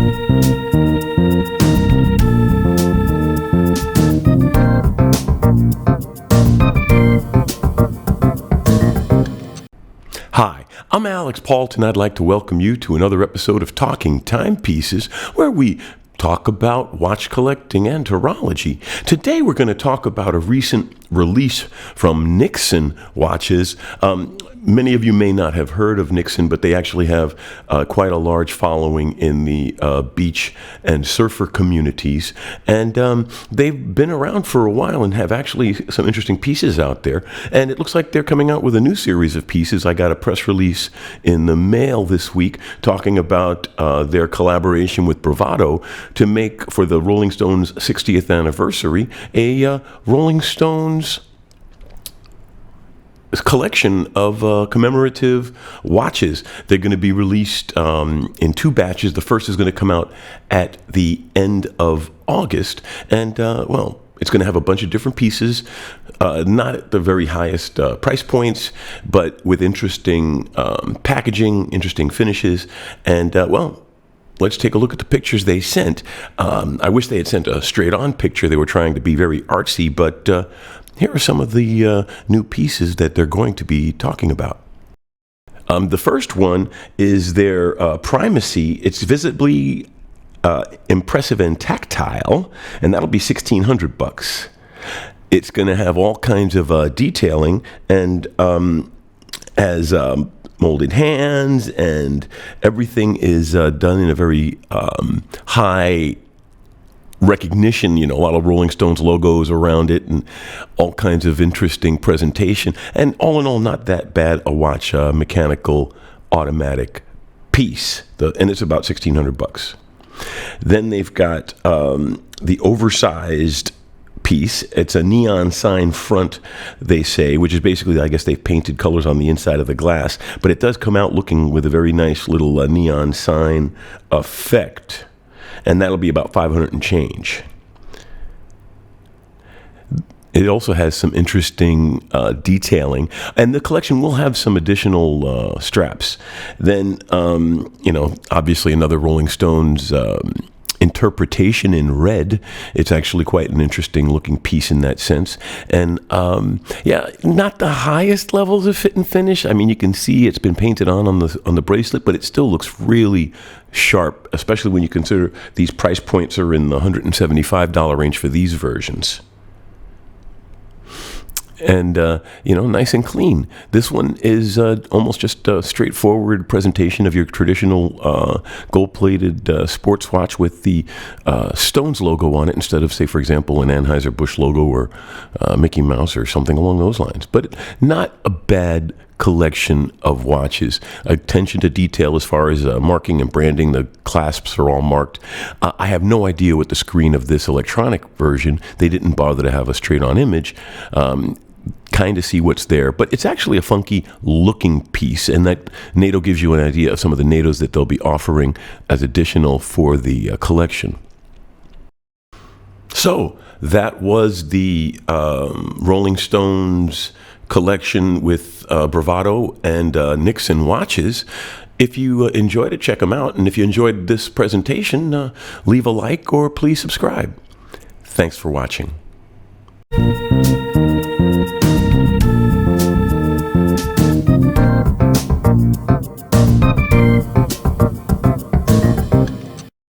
Hi, I'm Alex Paulton. I'd like to welcome you to another episode of Talking Timepieces, where we talk about watch collecting and horology. Today we're going to talk about a recent release from Nixon watches. Many of you may not have heard of Nixon, but they actually have quite a large following in the beach and surfer communities. And they've been around for a while and have actually some interesting pieces out there. And it looks like they're coming out with a new series of pieces. I got a press release in the mail this week talking about their collaboration with Bravado to make, for the Rolling Stones 60th anniversary, a Rolling Stones collection of commemorative watches. They're going to be released in two batches. The first is going to come out at the end of August, and it's going to have a bunch of different pieces, not at the very highest price points, but with interesting packaging, interesting finishes, and let's take a look at the pictures they sent. I wish they had sent a straight-on picture. They were trying to be very artsy, but here are some of the new pieces that they're going to be talking about. The first one is their Primacy. It's visibly impressive and tactile, and that'll be $1,600. It's going to have all kinds of detailing and has molded hands, and everything is done in a very high recognition, a lot of Rolling Stones logos around it and all kinds of interesting presentation. And all in all, not that bad a watch, mechanical automatic piece. And it's about $1,600. Then they've got the oversized piece. It's a neon sign front, they say, which is basically, I guess they've painted colors on the inside of the glass, but it does come out looking with a very nice little neon sign effect. And that'll be about $500 and change. It also has some interesting detailing, and the collection will have some additional straps. Then, obviously another Rolling Stones interpretation in red. It's actually quite an interesting looking piece in that sense. And not the highest levels of fit and finish. I mean, you can see it's been painted on the bracelet, but it still looks really sharp, especially when you consider these price points are in the $175 range for these versions. And, nice and clean. This one is almost just a straightforward presentation of your traditional gold-plated sports watch with the Stones logo on it instead of, say, for example, an Anheuser-Busch logo or Mickey Mouse or something along those lines. But not a bad collection of watches. Attention to detail as far as marking and branding. The clasps are all marked. I have no idea what the screen of this electronic version, they didn't bother to have a straight-on image. Kind of see what's there, but it's actually a funky looking piece, and that NATO gives you an idea of some of the NATOs that they'll be offering as additional for the collection. So that was the Rolling Stones collection with Bravado and Nixon watches. If you enjoyed it, check them out, and if you enjoyed this presentation, leave a like or please subscribe. Thanks for watching.